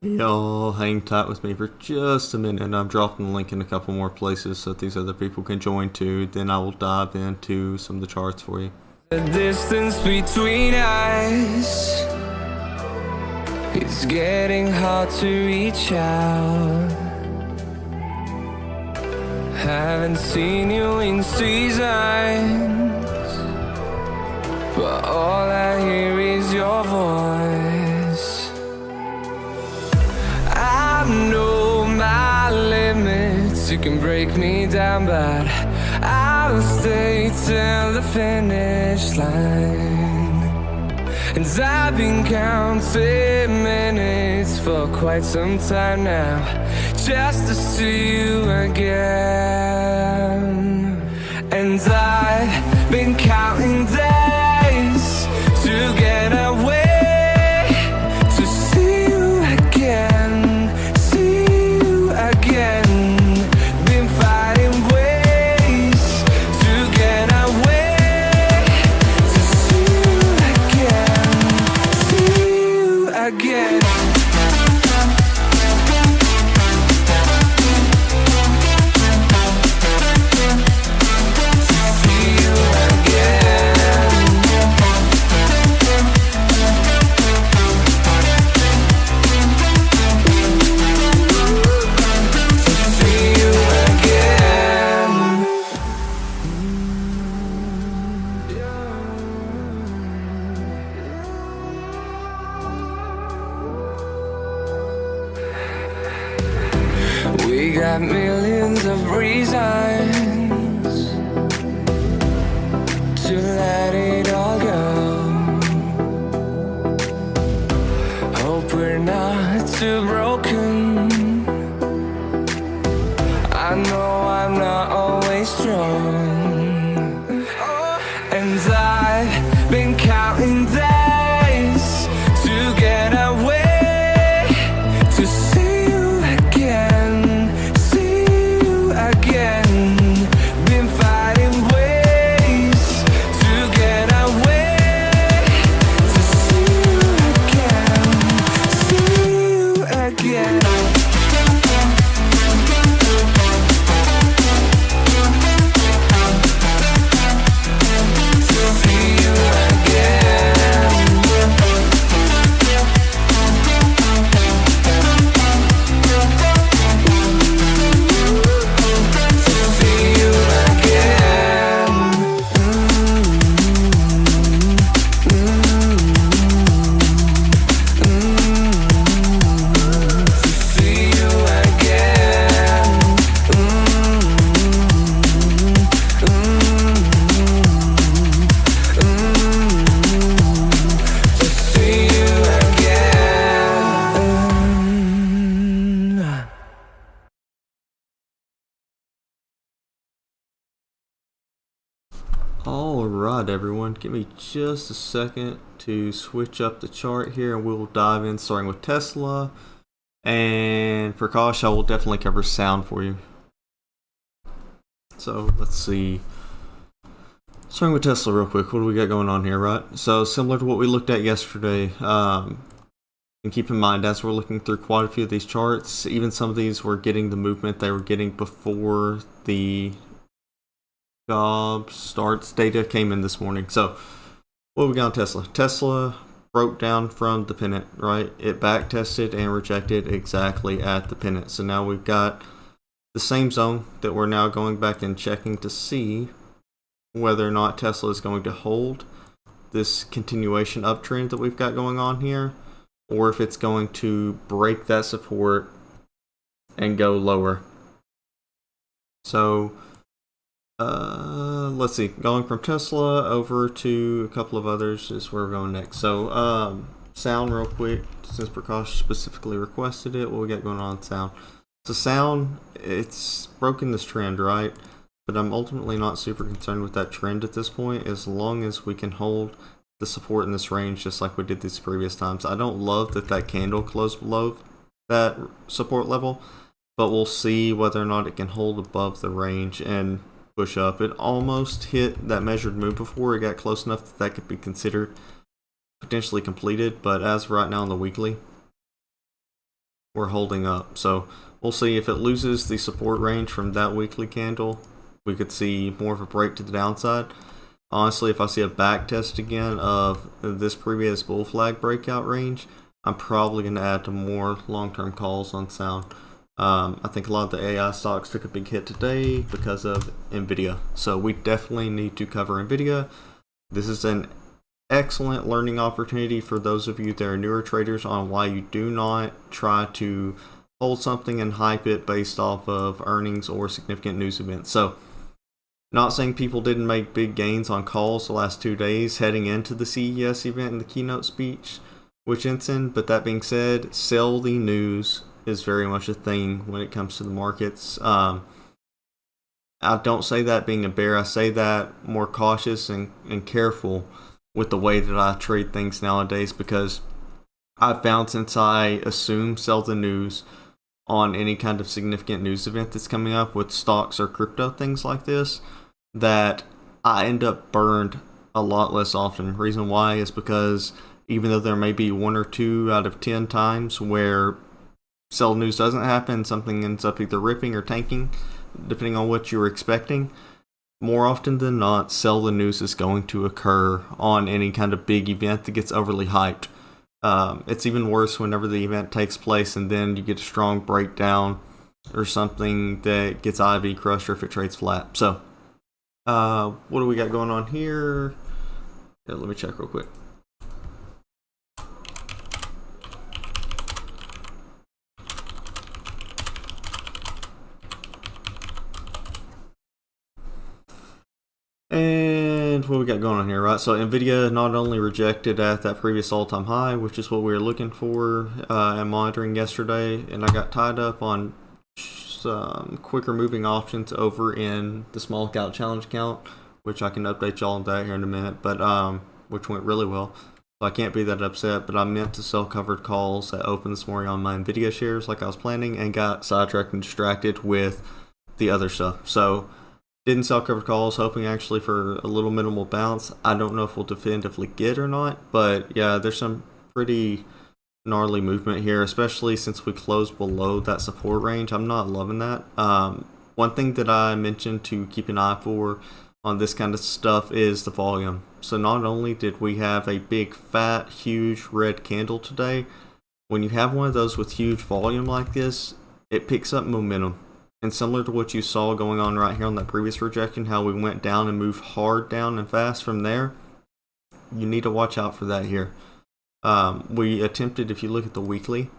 Y'all hang tight with me for just a minute, and I'm dropping the link in a couple more places so that these other people can join too. Then I will dive into some of the charts for you. The distance between us, it's getting hard to reach out. Haven't seen you in seasons, but all I hear is your voice. I know my limits, you can break me down, but I'll stay till the finish line. And I've been counting minutes for quite some time now, just to see you again. And I've been counting days to get away, to see you again, see you again. Been fighting ways to get away, to see you again. We got millions of reasons to let it all go. Hope we're not too broken. I know I'm not always strong, and I've been counting days to get away, to see you again, see you again. Been fighting ways to get away, to see you again. Alright everyone, give me just a second to switch up the chart here and we'll dive in starting with Tesla. And for Kosh, I will definitely cover sound for you. So let's see. Starting with Tesla real quick, what do we got going on here, right? So similar to what we looked at yesterday, and keep in mind as we're looking through quite a few of these charts, even some of these were getting the movement they were getting before the job starts data came in this morning. So what we got on Tesla? Tesla broke down from the pennant, right? It back tested and rejected exactly at the pennant. So now we've got the same zone that we're now going back and checking to see whether or not Tesla is going to hold this continuation uptrend that we've got going on here, or if it's going to break that support and go lower. So let's see, going from Tesla over to a couple of others is where we're going next. So sound real quick, since Prakash specifically requested it, what we got going on sound? So sound, it's broken this trend, right? But I'm ultimately not super concerned with that trend at this point, as long as we can hold the support in this range just like we did these previous times. I don't love that candle closed below that support level, but we'll see whether or not it can hold above the range and push up. It almost hit that measured move before. It got close enough that that could be considered potentially completed, but as of right now on the weekly, we're holding up. So we'll see if it loses the support range from that weekly candle. We could see more of a break to the downside. Honestly, if I see a back test again of this previous bull flag breakout range, I'm probably going to add to more long-term calls on Sound. I think a lot of the AI stocks took a big hit today because of Nvidia. So we definitely need to cover Nvidia. This is an excellent learning opportunity for those of you that are newer traders on why you do not try to hold something and hype it based off of earnings or significant news events. So, not saying people didn't make big gains on calls the last 2 days heading into the CES event and the keynote speech with Jensen, but that being said, sell the news is very much a thing when it comes to the markets. I don't say that being a bear, I say that more cautious and careful with the way that I trade things nowadays, because I've found since I assume sell the news on any kind of significant news event that's coming up with stocks or crypto, things like this, that I end up burned a lot less often. Reason why is because even though there may be 1 or 2 out of 10 times where sell news doesn't happen, something ends up either ripping or tanking, depending on what you were expecting, more often than not, sell the news is going to occur on any kind of big event that gets overly hyped. It's even worse whenever the event takes place and then you get a strong breakdown or something that gets IV crushed or if it trades flat. So, what do we got going on here? Yeah, let me check real quick. And what we got going on here, right? So Nvidia not only rejected at that previous all-time high, which is what we were looking for and monitoring yesterday, and I got tied up on some quicker moving options over in the small cap challenge account, which I can update y'all on that here in a minute, but which went really well. So I can't be that upset, but I meant to sell covered calls that opened this morning on my Nvidia shares like I was planning and got sidetracked and distracted with the other stuff. So didn't sell covered calls, hoping actually for a little minimal bounce. I don't know if we'll definitively get or not, but yeah, there's some pretty gnarly movement here, especially since we closed below that support range. I'm not loving that. One thing that I mentioned to keep an eye for on this kind of stuff is the volume. So not only did we have a big, fat, huge red candle today, when you have one of those with huge volume like this, it picks up momentum. And similar to what you saw going on right here on that previous rejection, how we went down and moved hard down and fast from there, you need to watch out for that here. We attempted, if you look at the weekly,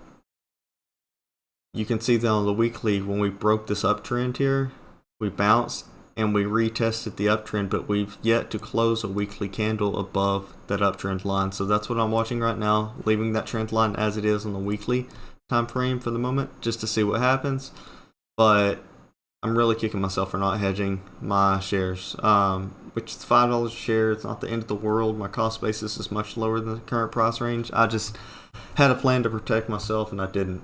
you can see that on the weekly, when we broke this uptrend here, we bounced and we retested the uptrend, but we've yet to close a weekly candle above that uptrend line. So that's what I'm watching right now, leaving that trend line as it is on the weekly time frame for the moment, just to see what happens. But I'm really kicking myself for not hedging my shares, which is $5 a share. It's not the end of the world. My cost basis is much lower than the current price range. I just had a plan to protect myself, and I didn't.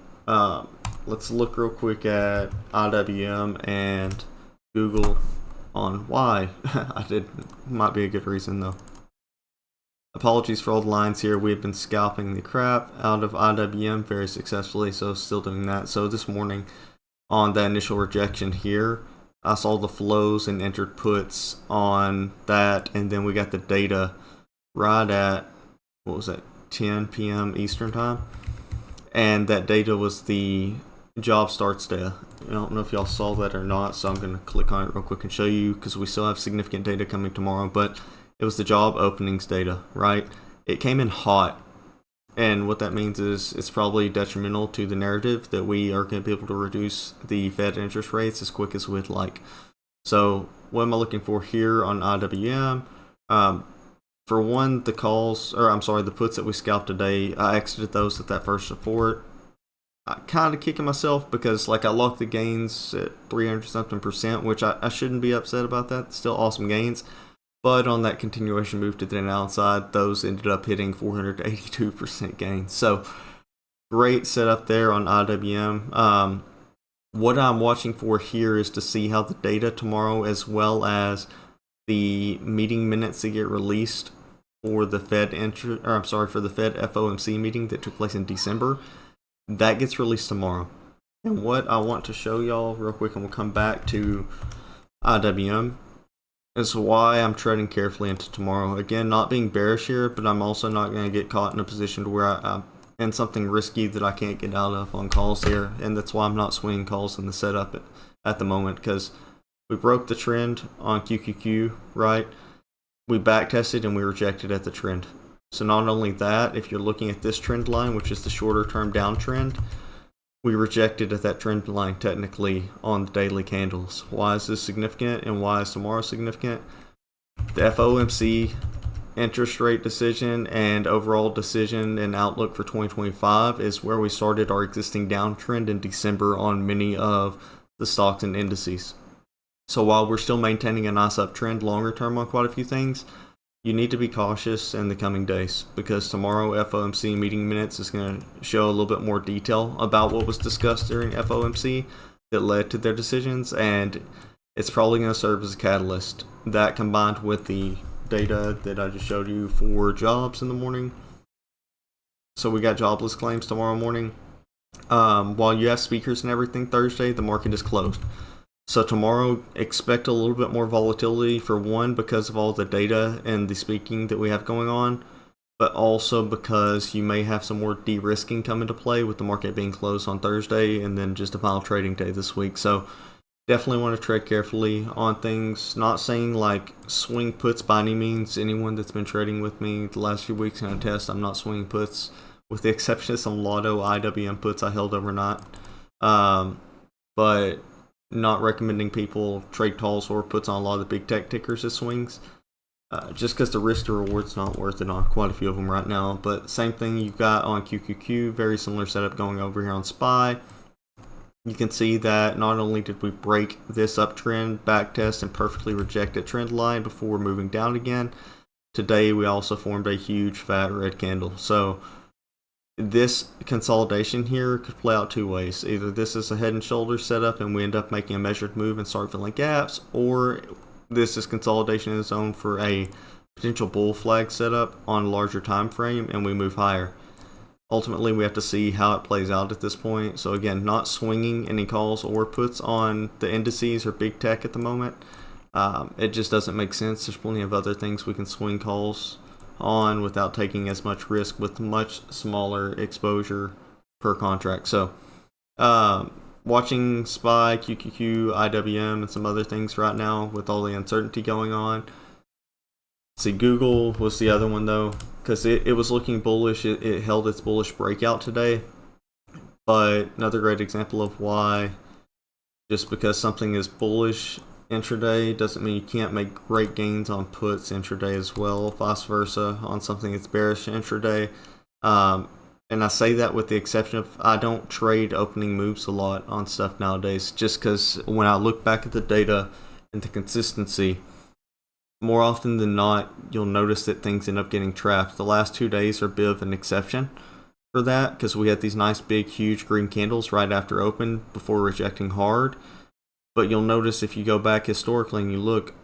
Let's look real quick at IWM and Google on why I didn't. Might be a good reason, though. Apologies for all the lines here. We've been scalping the crap out of IWM very successfully, so still doing that. So this morning, on that initial rejection here, I saw the flows and entered puts on that, and then we got the data right at, what was that, 10 p.m. Eastern time, and that data was the job starts data. I don't know if y'all saw that or not, so I'm going to click on it real quick and show you, because we still have significant data coming tomorrow, but it was the job openings data, right? It came in hot. And what that means is it's probably detrimental to the narrative that we are going to be able to reduce the Fed interest rates as quick as we'd like. So what am I looking for here on IWM? For one, the puts that we scalped today, I exited those at that first support. I'm kind of kicking myself because I locked the gains at 300 something percent, which I shouldn't be upset about that. Still awesome gains. But on that continuation move to the downside, those ended up hitting 482% gains. So great setup there on IWM. What I'm watching for here is to see how the data tomorrow, as well as the meeting minutes that get released for the Fed for the Fed FOMC meeting that took place in December. That gets released tomorrow. And what I want to show y'all real quick, and we'll come back to IWM, is why I'm treading carefully into tomorrow. Again, not being bearish here, but I'm also not going to get caught in a position to where I'm in something risky that I can't get out of on calls here. And that's why I'm not swinging calls in the setup at the moment, because we broke the trend on QQQ, right? We backtested and we rejected at the trend. So not only that, if you're looking at this trend line, which is the shorter term downtrend, we rejected at that trend line technically on the daily candles. Why is this significant and why is tomorrow significant? The FOMC interest rate decision and overall decision and outlook for 2025 is where we started our existing downtrend in December on many of the stocks and indices. So while we're still maintaining a nice uptrend longer term on quite a few things, you need to be cautious in the coming days, because tomorrow FOMC meeting minutes is going to show a little bit more detail about what was discussed during FOMC that led to their decisions, and it's probably going to serve as a catalyst. That combined with the data that I just showed you for jobs in the morning. So we got jobless claims tomorrow morning. While you have speakers and everything Thursday, the market is closed. So tomorrow, expect a little bit more volatility, for one, because of all the data and the speaking that we have going on, but also because you may have some more de-risking come into play with the market being closed on Thursday and then just a final trading day this week. So definitely want to tread carefully on things. Not saying like swing puts by any means. Anyone that's been trading with me the last few weeks can attest I'm not swinging puts, with the exception of some Lotto IWM puts I held overnight. But not recommending people trade calls or puts on a lot of the big tech tickers as swings, just because the risk to reward's not worth it on quite a few of them right now. But same thing you've got on QQQ, very similar setup going over here on SPY. You can see that not only did we break this uptrend, backtest, and perfectly reject a trend line before moving down again, today we also formed a huge fat red candle. So this consolidation here could play out two ways. Either this is a head and shoulders setup and we end up making a measured move and start filling gaps, or this is consolidation in the zone for a potential bull flag setup on a larger time frame and we move higher. Ultimately, we have to see how it plays out at this point. So again, not swinging any calls or puts on the indices or big tech at the moment. It just doesn't make sense. There's plenty of other things we can swing calls on without taking as much risk with much smaller exposure per contract. So watching SPY, QQQ, IWM, and some other things right now with all the uncertainty going on. See, Google was the other one though, because it was looking bullish. It held its bullish breakout today, but another great example of why just because something is bullish intraday doesn't mean you can't make great gains on puts intraday as well, vice versa on something that's bearish intraday. And I say that with the exception of I don't trade opening moves a lot on stuff nowadays, just because when I look back at the data and the consistency, more often than not, you'll notice that things end up getting trapped. The last 2 days are a bit of an exception for that, because we had these nice big huge green candles right after open before rejecting hard. But you'll notice if you go back historically and you look,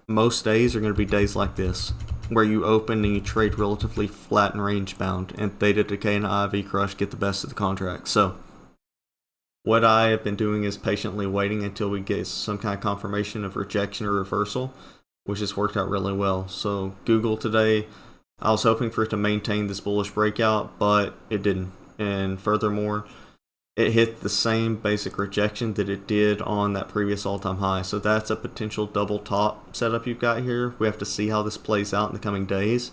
most days are going to be days like this, where you open and you trade relatively flat and range bound, and theta decay and IV crush get the best of the contract. So what I have been doing is patiently waiting until we get some kind of confirmation of rejection or reversal, which has worked out really well. So Google today, I was hoping for it to maintain this bullish breakout, but it didn't. And furthermore, it hit the same basic rejection that it did on that previous all-time high. So that's a potential double top setup you've got here. We have to see how this plays out in the coming days.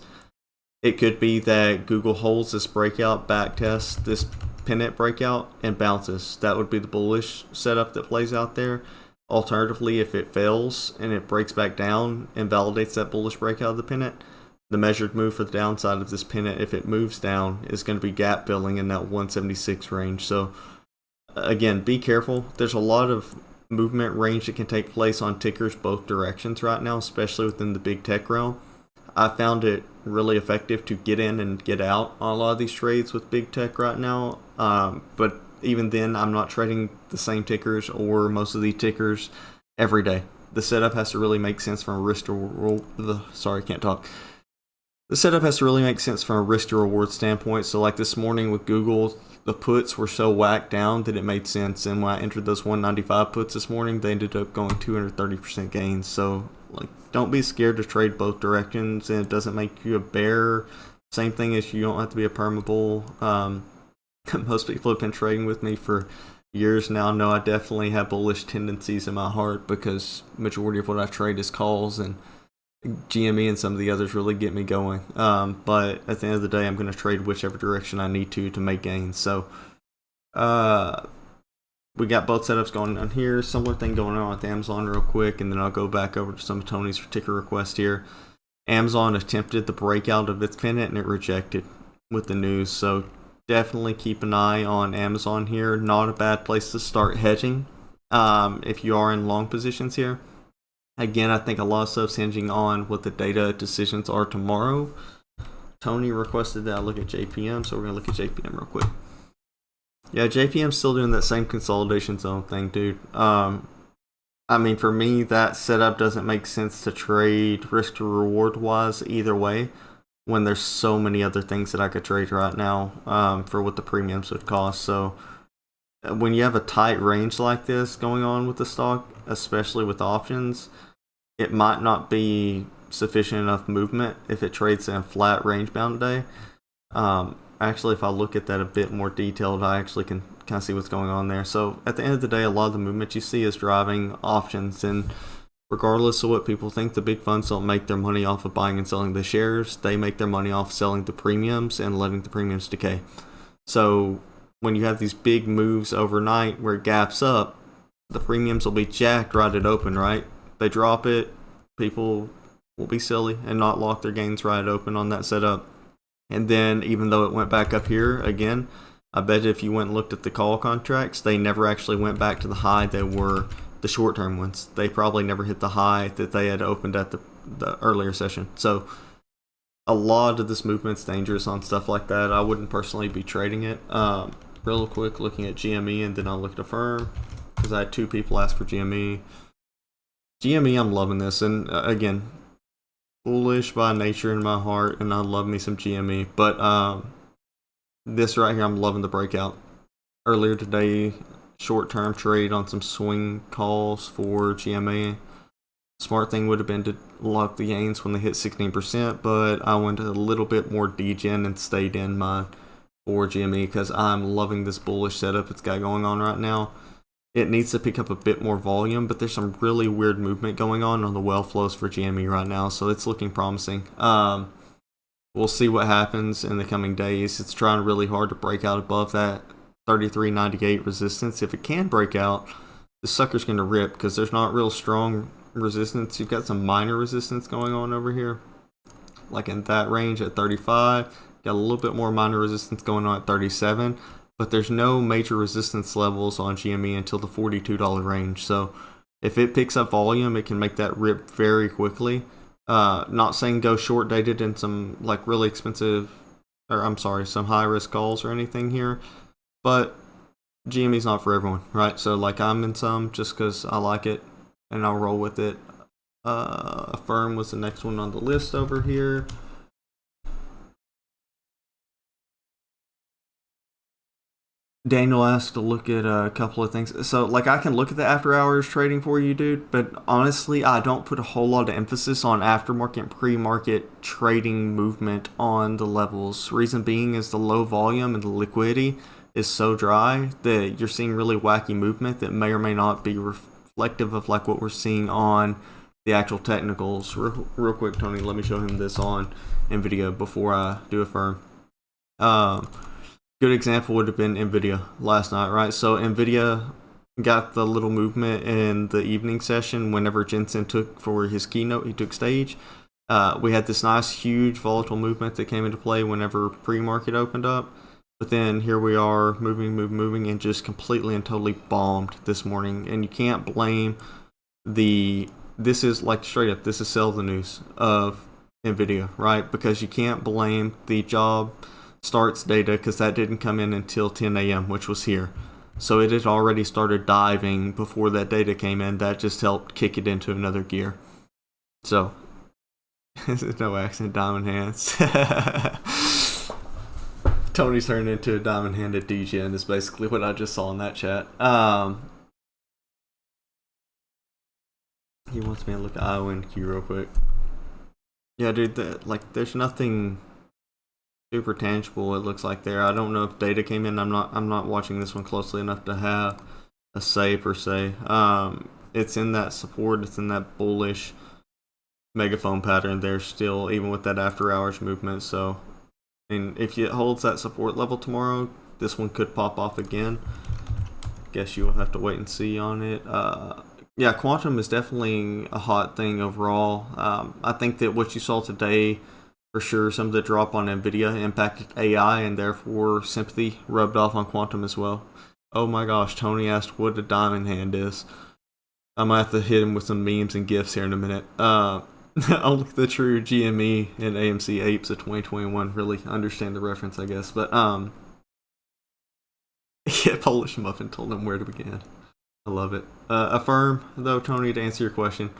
It could be that Google holds this breakout, backtests this pennant breakout, and bounces. That would be the bullish setup that plays out there. Alternatively, if it fails and it breaks back down and validates that bullish breakout of the pennant, the measured move for the downside of this pennant, if it moves down, is going to be gap filling in that 176 range. So again, be careful. There's a lot of movement range that can take place on tickers both directions right now, especially within the big tech realm. I found it really effective to get in and get out on a lot of these trades with big tech right now. But even then, I'm not trading the same tickers or most of the tickers every day. The setup has to really make sense from a risk to The setup has to really make sense from a risk to reward standpoint. So like this morning with Google, the puts were so whacked down that it made sense. And when I entered those 195 puts this morning, they ended up going 230% gains. So like, don't be scared to trade both directions, and it doesn't make you a bear. Same thing as you don't have to be a perma bull. Most people have been trading with me for years now know I definitely have bullish tendencies in my heart, because majority of what I trade is calls, and GME and some of the others really get me going. But at the end of the day, I'm going to trade whichever direction I need to make gains. So we got both setups going on here. Similar thing going on with Amazon real quick, and then I'll go back over to some of Tony's particular request here. Amazon attempted the breakout of its pennant and it rejected with the news. So definitely keep an eye on Amazon here. Not a bad place to start hedging if you are in long positions here. Again, I think a lot of stuff's hinging on what the data decisions are tomorrow. Tony requested that I look at JPM, so we're going to look at JPM real quick. Yeah, JPM's still doing that same consolidation zone thing, dude. I mean, for me, that setup doesn't make sense to trade risk to reward wise either way, when there's so many other things that I could trade right now for what the premiums would cost. So when you have a tight range like this going on with the stock, especially with options, it might not be sufficient enough movement if it trades in a flat range bound day. Actually, if I look at that a bit more detailed, I actually can kind of see what's going on there. So at the end of the day, a lot of the movement you see is driving options, and regardless of what people think, the big funds don't make their money off of buying and selling the shares. They make their money off selling the premiums and letting the premiums decay. So when you have these big moves overnight where it gaps up, the premiums will be jacked right at open, right? They drop it, people will be silly and not lock their gains right at open on that setup. And then even though it went back up here again, I bet if you went and looked at the call contracts, they never actually went back to the high they were, the short-term ones. They probably never hit the high that they had opened at the earlier session. So a lot of this movement's dangerous on stuff like that. I wouldn't personally be trading it. Real quick, looking at GME, and then I'll look at Affirm, because I had two people ask for GME. GME, I'm loving this, and again, bullish by nature in my heart, and I love me some GME. But this right here, I'm loving the breakout. Earlier today, short-term trade on some swing calls for GME. Smart thing would have been to lock the gains when they hit 16%, but I went a little bit more degen and stayed in mine for GME, because I'm loving this bullish setup it's got going on right now. It needs to pick up a bit more volume, but there's some really weird movement going on the well flows for GME right now, so it's looking promising. We'll see what happens in the coming days. It's trying really hard to break out above that 33.98 resistance. If it can break out, the sucker's going to rip, because there's not real strong resistance. You've got some minor resistance going on over here, like in that range at 35. Got a little bit more minor resistance going on at 37. But there's no major resistance levels on GME until the $42 range. So if it picks up volume, it can make that rip very quickly. Not saying go short dated in some like really expensive, or I'm sorry, some high risk calls or anything here. But GME's not for everyone, right? So like I'm in some just because I like it and I'll roll with it. Affirm was the next one on the list over here. Daniel asked to look at a couple of things. So, like, I can look at the after hours trading for you, dude, but honestly, I don't put a whole lot of emphasis on aftermarket and pre-market trading movement on the levels. Reason being is the low volume and the liquidity is so dry that you're seeing really wacky movement that may or may not be reflective of, like, what we're seeing on the actual technicals. Real quick, Tony, let me show him this on NVIDIA before I do Affirm. Good example would have been NVIDIA last night, right? So NVIDIA got the little movement in the evening session whenever Jensen took for his keynote, he took stage. We had this nice, huge, volatile movement that came into play whenever pre-market opened up. But then here we are, moving, and just completely and totally bombed this morning. And you can't blame this is like straight up, this is sell the news of NVIDIA, right? Because you can't blame the job starts data, because that didn't come in until 10 a.m., which was here. So it had already started diving before that data came in. That just helped kick it into another gear. So No accent, diamond hands. Tony's turned into a diamond-handed DJ, and is basically what I just saw in that chat. He wants me to look at IONQ real quick. Yeah, dude, there's nothing super tangible. It looks like there. I don't know if data came in. I'm not watching this one closely enough to have a say per se. It's in that support. It's in that bullish megaphone pattern there still, even with that after hours movement. So, and if it holds that support level tomorrow, this one could pop off again. Guess you will have to wait and see on it. Yeah, quantum is definitely a hot thing overall. I think that what you saw today, for sure, some of the drop on Nvidia impacted AI, and therefore sympathy rubbed off on quantum as well. Oh my gosh, Tony asked what a diamond hand is. I might have to hit him with some memes and gifs here in a minute. Only the true GME and AMC apes of 2021 really understand the reference, I guess. But yeah, Polish Muffin told him where to begin. I love it. Affirm, though, Tony, to answer your question,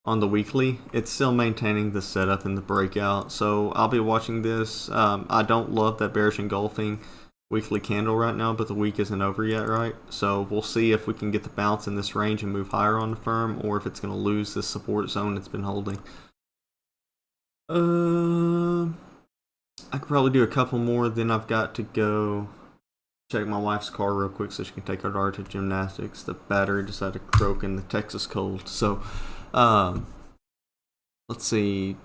on the weekly, it's still maintaining the setup and the breakout. So I'll be watching this. I don't love that bearish engulfing weekly candle right now, but the week isn't over yet, right? So we'll see if we can get the bounce in this range and move higher on the firm, or if it's going to lose this support zone it's been holding. I could probably do a couple more, then I've got to go check my wife's car real quick so she can take her daughter to gymnastics. The battery decided to croak in the Texas cold. So, let's see.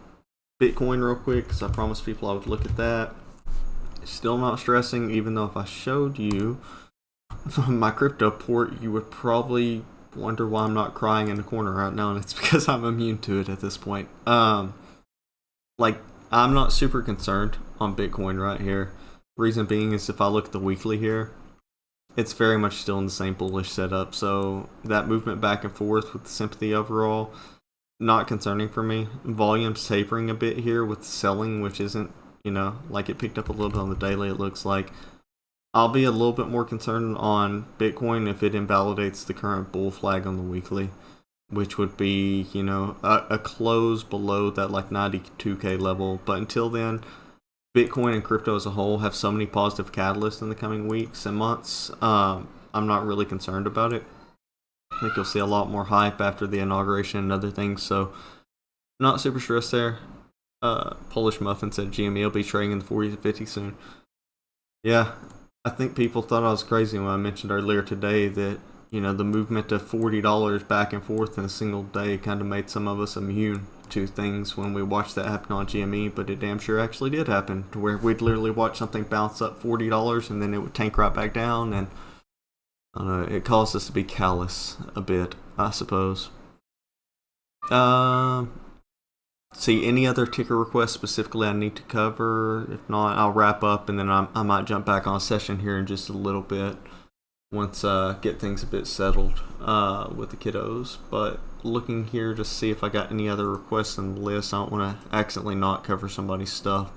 Bitcoin real quick, because I promised people I would look at that. Still not stressing, even though if I showed you my crypto port, you would probably wonder why I'm not crying in the corner right now, and it's because I'm immune to it at this point. I'm not super concerned on Bitcoin right here. Reason being is if I look at the weekly here, it's very much still in the same bullish setup. So that movement back and forth with the sympathy overall, not concerning for me. Volume's tapering a bit here with selling, which isn't, like it picked up a little bit on the daily, it looks like. I'll be a little bit more concerned on Bitcoin if it invalidates the current bull flag on the weekly, which would be, a close below that 92K level. But until then, Bitcoin and crypto as a whole have so many positive catalysts in the coming weeks and months. I'm not really concerned about it. I think you'll see a lot more hype after the inauguration and other things, so not super stressed there. Polish Muffin said GME will be trading in the 40 to 50 soon. Yeah, I think people thought I was crazy when I mentioned earlier today that, the movement of $40 back and forth in a single day kind of made some of us immune to things when we watched that happen on GME, but it damn sure actually did happen, to where we'd literally watch something bounce up $40 and then it would tank right back down, and I don't know, it caused us to be callous a bit, I suppose. See, any other ticker requests specifically I need to cover? If not, I'll wrap up, and then I might jump back on a session here in just a little bit once get things a bit settled with the kiddos. But looking here to see if I got any other requests on the list. I don't want to accidentally not cover somebody's stuff.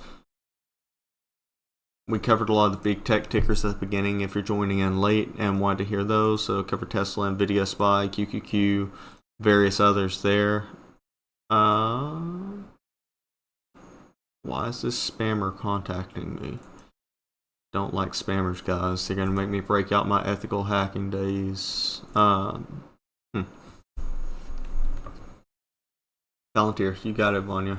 We covered a lot of the big tech tickers at the beginning if you're joining in late and wanted to hear those. So cover Tesla, Nvidia, SPY, QQQ, various others there. Why is this spammer contacting me? Don't like spammers, guys. They're gonna make me break out my ethical hacking days. Palantir, you got it, Vanya.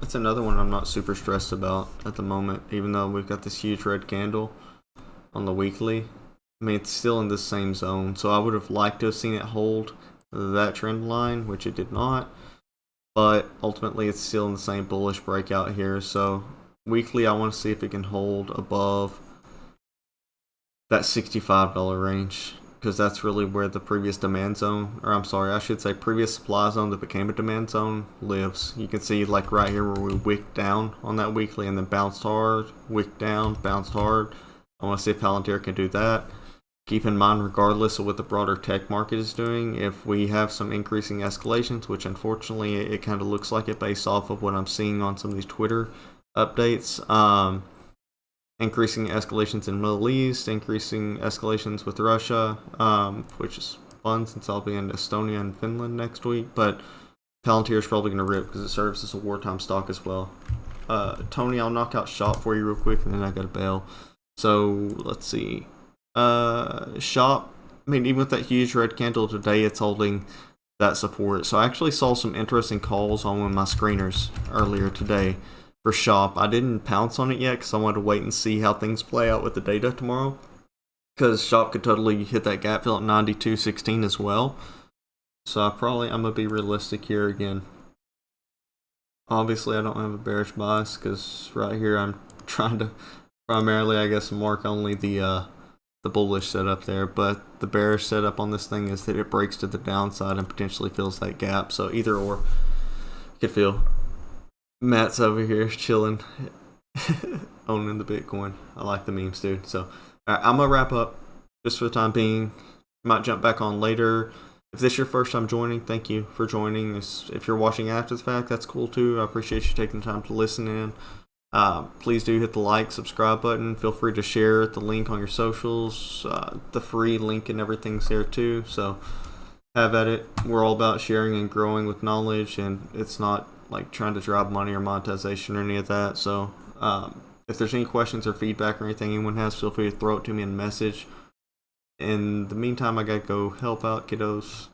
That's another one I'm not super stressed about at the moment, even though we've got this huge red candle on the weekly. I mean, it's still in the same zone, so I would have liked to have seen it hold that trend line, which it did not. But ultimately, it's still in the same bullish breakout here, so weekly, I want to see if it can hold above that $65 range, because that's really where the previous demand zone, or I'm sorry, I should say previous supply zone that became a demand zone lives. You can see right here where we wicked down on that weekly and then bounced hard, wicked down, bounced hard. I want to see if Palantir can do that. Keep in mind, regardless of what the broader tech market is doing, if we have some increasing escalations, which unfortunately it kind of looks like it based off of what I'm seeing on some of these Twitter updates, increasing escalations in the Middle East, increasing escalations with Russia, which is fun since I'll be in Estonia and Finland next week. But Palantir is probably going to rip because it serves as a wartime stock as well. Tony, I'll knock out Shop for you real quick, and then I got to bail. So let's see. Shop. I mean, even with that huge red candle today, it's holding that support. So I actually saw some interesting calls on one of my screeners earlier today for Shop. I didn't pounce on it yet because I wanted to wait and see how things play out with the data tomorrow. Because Shop could totally hit that gap fill at 92.16 as well. So I'm gonna be realistic here again. Obviously, I don't have a bearish bias because right here I'm trying to primarily, I guess, mark only the bullish setup there. But the bearish setup on this thing is that it breaks to the downside and potentially fills that gap. So either or, you could feel. Matt's over here chilling, owning the Bitcoin. I like the memes, dude. So I'm gonna wrap up just for the time being. Might jump back on later. If this is your first time joining, thank you for joining. If you're watching after the fact, that's cool too. I appreciate you taking the time to listen in. Please do hit the like, subscribe button. Feel free to share the link on your socials. The free link and everything's there too. So have at it. We're all about sharing and growing with knowledge, and it's not like trying to drive money or monetization or any of that. So if there's any questions or feedback or anything anyone has, feel free to throw it to me in a message. In the meantime, I gotta go help out kiddos.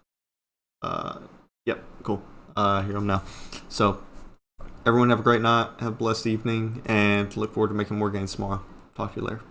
Yep, cool. Here I'm now. So, everyone have a great night, have a blessed evening, and look forward to making more gains tomorrow. Talk to you later.